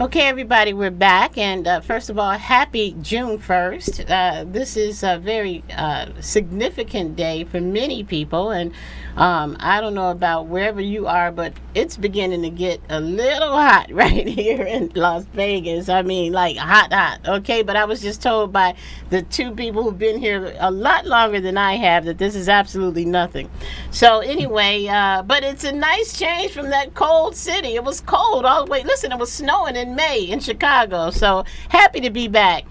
Okay, everybody, we're back. And first of all, happy June 1st. This is a very significant day for many people. And I don't know about wherever you are, but it's beginning to get a little hot right here in Las Vegas. I mean, like hot, hot. Okay, but I was just told by the two people who've been here a lot longer than I have that this is absolutely nothing. So anyway, but it's a nice change from that cold city. It was cold all the way. Listen, it was snowing in May in Chicago. So happy to be back.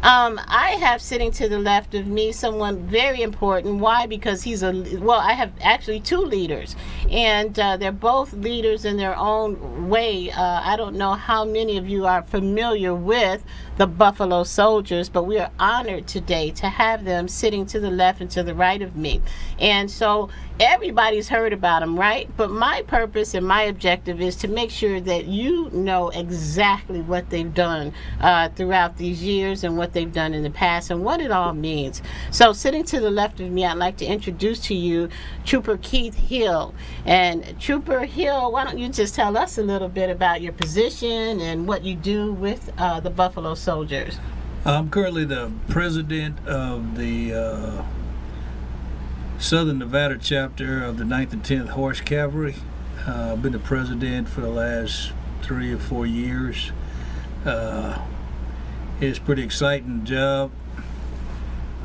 I have sitting to the left of me someone very important. Why? Because I have actually two leaders, and they're both leaders in their own way. I don't know how many of you are familiar with the Buffalo Soldiers, but we are honored today to have them sitting to the left and to the right of me. And so everybody's heard about them, right? But my purpose and my objective is to make sure that you know exactly what they've done throughout these years and what they've done in the past and what it all means. So sitting to the left of me, I'd like to introduce to you Trooper Keith Hill. And Trooper Hill, why don't you just tell us a little bit about your position and what you do with the Buffalo Soldiers? I'm currently the president of the Southern Nevada chapter of the 9th and 10th Horse Cavalry. I've been the president for the last 3 or 4 years. It's a pretty exciting job.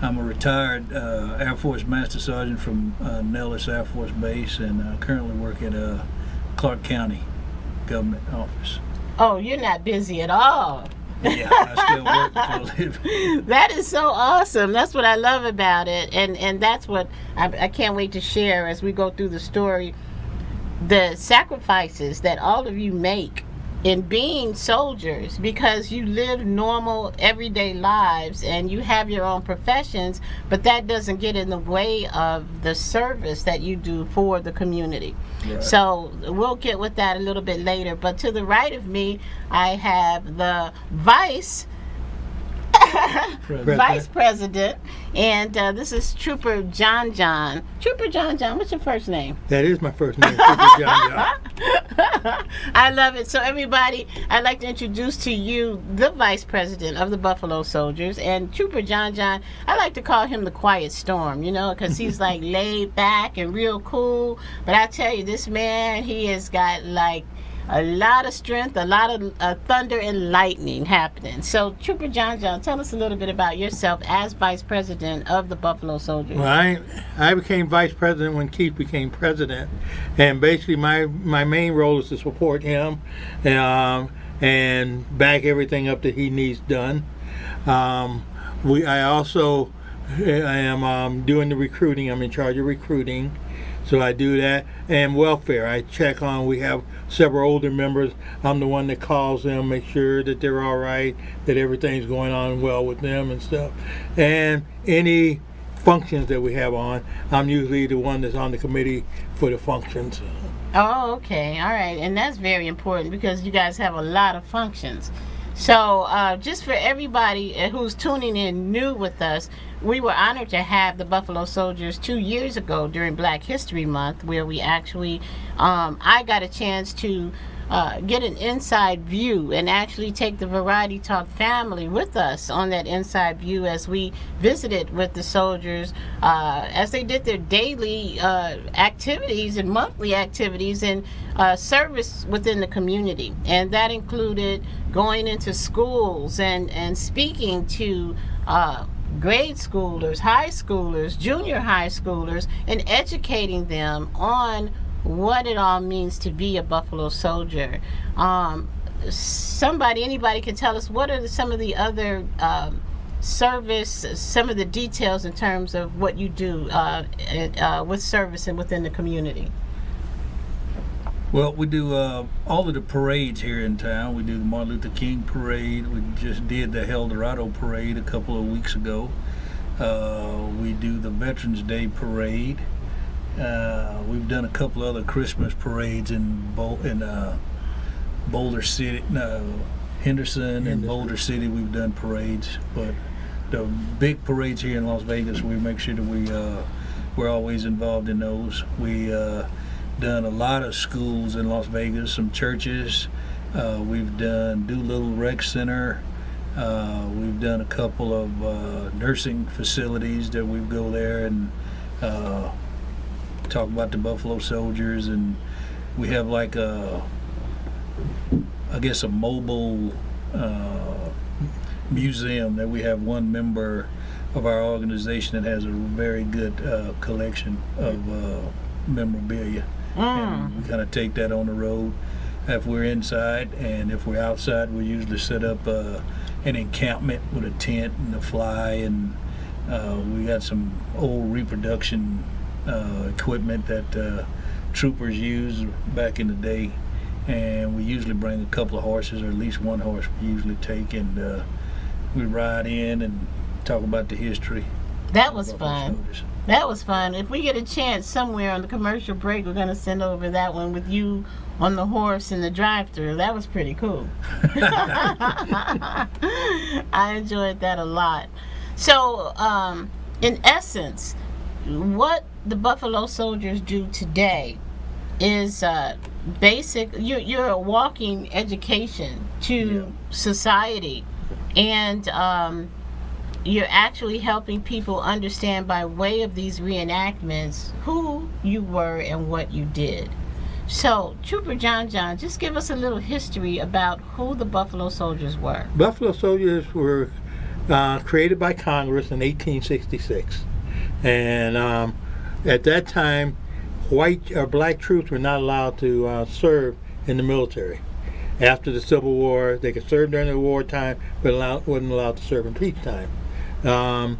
I'm a retired Air Force Master Sergeant from Nellis Air Force Base, and I currently work at Clark County Government Office. Oh, you're not busy at all. Yeah, I still work for a living. That is so awesome. That's what I love about it. And that's what I can't wait to share as we go through the story. The sacrifices that all of you make in being soldiers, because you live normal everyday lives and you have your own professions, but that doesn't get in the way of the service that you do for the community. Right. So we'll get with that a little bit later. But to the right of me, I have the vice president, and this is Trooper John. Trooper John, what's your first name? That is my first name, Trooper John. I love it. So everybody, I'd like to introduce to you the vice president of the Buffalo Soldiers, and Trooper John. I like to call him the quiet storm, because he's like laid back and real cool. But I tell you, this man, he has got like a lot of strength, a lot of thunder and lightning happening. So, Trooper John, tell us a little bit about yourself as Vice President of the Buffalo Soldiers. Well, I became Vice President when Keith became President, and basically my main role is to support him and back everything up that he needs done. I also am doing the recruiting. I'm in charge of recruiting. So I do that, and welfare. I check on, we have several older members. I'm the one that calls them, make sure that they're all right, that everything's going on well with them and stuff. And any functions that we have on, I'm usually the one that's on the committee for the functions. Oh, okay. All right. And that's very important because you guys have a lot of functions. So just for everybody who's tuning in new with us, we were honored to have the Buffalo Soldiers 2 years ago during Black History Month, where we actually, I got a chance to get an inside view and actually take the Variety Talk family with us on that inside view as we visited with the soldiers as they did their daily activities and monthly activities and service within the community. And that included going into schools and speaking to grade schoolers, high schoolers, junior high schoolers, and educating them on what it all means to be a Buffalo Soldier. Anybody can tell us what are some of the other service, some of the details in terms of what you do with service and within the community. Well, we do all of the parades here in town. We do the Martin Luther King parade. We just did the El Dorado parade a couple of weeks ago. We do the Veterans Day parade. We've done a couple other Christmas parades in Boulder City, Henderson and Boulder City. We've done parades, but the big parades here in Las Vegas, we make sure that we're always involved in those. We done a lot of schools in Las Vegas, some churches, We've done Doolittle Rec Center. We've done a couple of nursing facilities that we go there and talk about the Buffalo Soldiers, and we have like a mobile museum that we have one member of our organization that has a very good collection of memorabilia. And we kind of take that on the road if we're inside, and if we're outside, we usually set up an encampment with a tent and a fly, and we got some old reproduction equipment that troopers used back in the day, and we usually bring a couple of horses, or at least one horse we usually take, and we ride in and talk about the history. That was of our fun. soldiers. That was fun. If we get a chance somewhere on the commercial break, we're going to send over that one with you on the horse in the drive-thru. That was pretty cool. I enjoyed that a lot. So, in essence, what the Buffalo Soldiers do today is basic. You're a walking education to society, and you're actually helping people understand by way of these reenactments who you were and what you did. So, Trooper John, just give us a little history about who the Buffalo Soldiers were. Buffalo Soldiers were created by Congress in 1866, and at that time, white or black troops were not allowed to serve in the military. After the Civil War, they could serve during the wartime, but wasn't allowed to serve in peacetime. In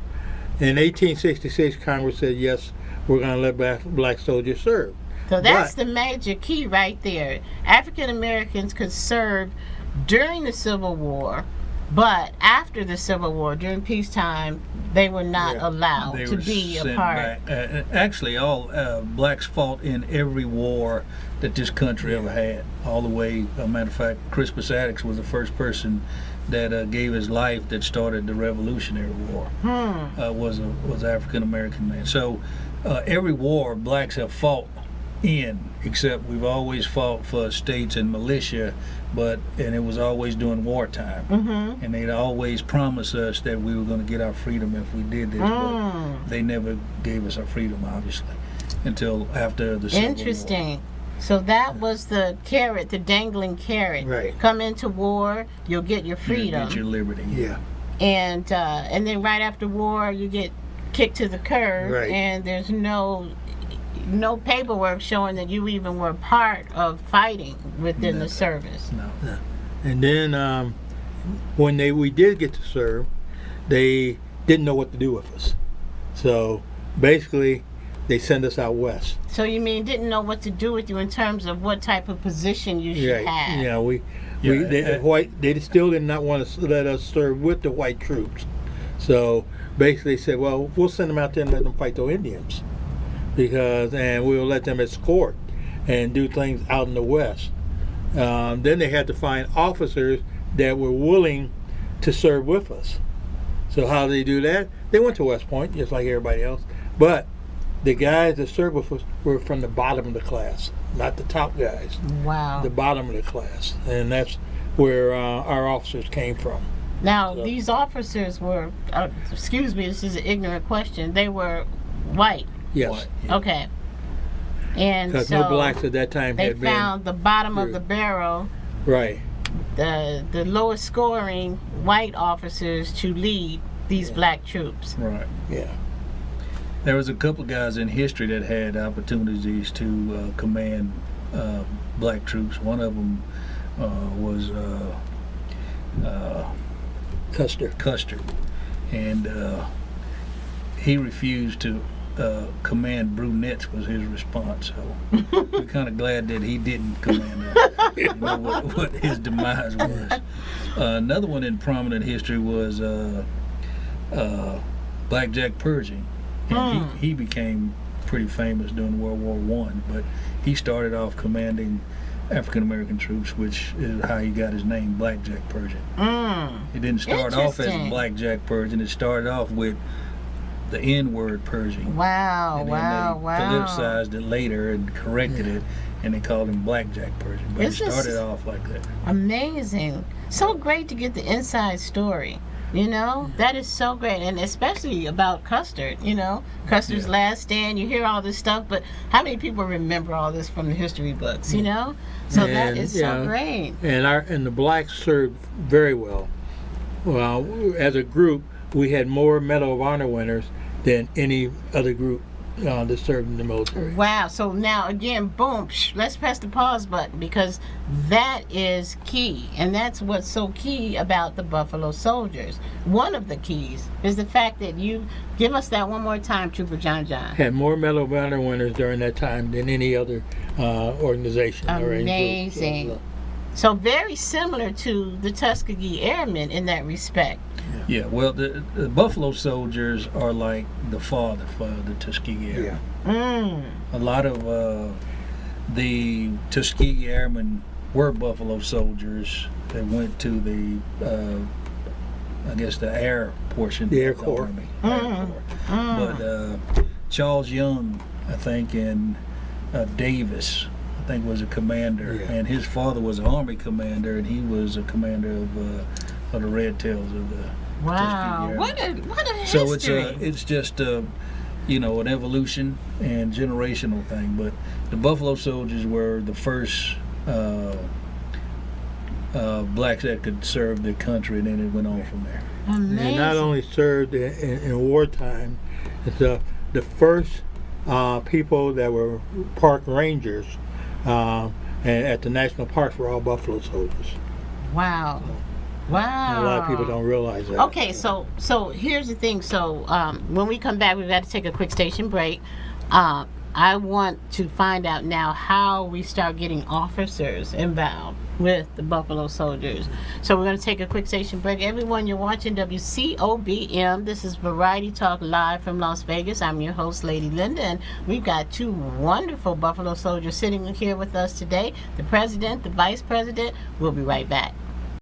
1866, Congress said, yes, we're going to let black soldiers serve. So that's the major key right there. African Americans could serve during the Civil War, but after the Civil War, during peacetime, they were not allowed They to were be a sent part. back. Actually, all blacks fought in every war that this country ever had. All the way. Matter of fact, Crispus Attucks was the first person that gave his life that started the Revolutionary War. Was African American man. So every war blacks have fought in, except we've always fought for states and militia, and it was always during wartime. And they'd always promise us that we were going to get our freedom if we did this, but they never gave us our freedom, obviously, until after the Civil War. Interesting. So that was the carrot, the dangling carrot. Right. Come into war, you'll get your You freedom. get your liberty. Yeah. And then right after war, you get kicked to the curb, Right. and there's no paperwork showing that you even were part of fighting within the service. No. And then when we did get to serve, they didn't know what to do with us. So basically, they sent us out west. So you mean didn't know what to do with you in terms of what type of position you should have? Yeah, Yeah, they still did not want to let us serve with the white troops. So basically, they said, well, we'll send them out there and let them fight the Indians, and we'll let them escort and do things out in the west. Then they had to find officers that were willing to serve with us. So how did they do that? They went to West Point, just like everybody else, but the guys that served with us were from the bottom of the class, not the top guys. Wow. The bottom of the class, and that's where our officers came from. Now, So- these officers were, excuse me, this is an ignorant question, they were white. Yes, Okay. And because so no blacks at that time they had been found the bottom of the barrel, right. the lowest scoring white officers to lead these black troops. Right. Yeah, There was a couple of guys in history that had opportunities to command black troops. One of them was Custer. Custer, and he refused to command brunettes. Was his response. So we're kind of glad that he didn't command them. You know what his demise was. Another one in prominent history was Black Jack Pershing. And he became pretty famous during World War One, but he started off commanding African American troops, which is how he got his name, Black Jack Pershing. It didn't start off as Interesting. Black Jack Pershing. It started off with the N-word Pershing. Wow, And then wow, they wow. politicized it later and corrected it, and they called him Blackjack Pershing. But it This is- started off like that. Amazing. So great to get the inside story. You know, that is so great. And especially about Custer, you know, Custer's Yeah. Last Stand. You hear all this stuff, but how many people remember all this from the history books, you know? So that And, is you so know, great. And the blacks served very well. Well, as a group, we had more Medal of Honor winners than any other group that served in the military. Wow. So now again, boom, let's press the pause button because that is key. And that's what's so key about the Buffalo Soldiers. One of the keys is the fact that you give us that one more time, Trooper John John. Had more Medal of Honor winners during that time than any other organization. or any group. Amazing. So very similar to the Tuskegee Airmen in that respect. Yeah, well, the Buffalo Soldiers are like the father for the Tuskegee Airmen. Mm. A lot of the Tuskegee Airmen were Buffalo Soldiers that went to the, I guess, the air portion The Air of the Corps. Army. Mm. But Charles Young, I think, and Davis, I think, was a commander, Yeah. and his father was an Army commander, and he was a commander of the Red Tails of the Wow. Tuskegee What a So history. it's just you know, an evolution and generational thing. But the Buffalo Soldiers were the first blacks that could serve the country, and then it went on from there. Amazing. And not only served in wartime, it's the first people that were park rangers and at the national parks were all Buffalo soldiers. Wow. Wow. And a lot of people don't realize that. Okay, so here's the thing. So when we come back, we've got to take a quick station break. I want to find out now how we start getting officers involved with the Buffalo Soldiers. So we're going to take a quick station break. Everyone, you're watching WCOBM. This is Variety Talk live from Las Vegas. I'm your host, Lady Linda, and we've got two wonderful Buffalo Soldiers sitting here with us today, the President, the Vice President. We'll be right back.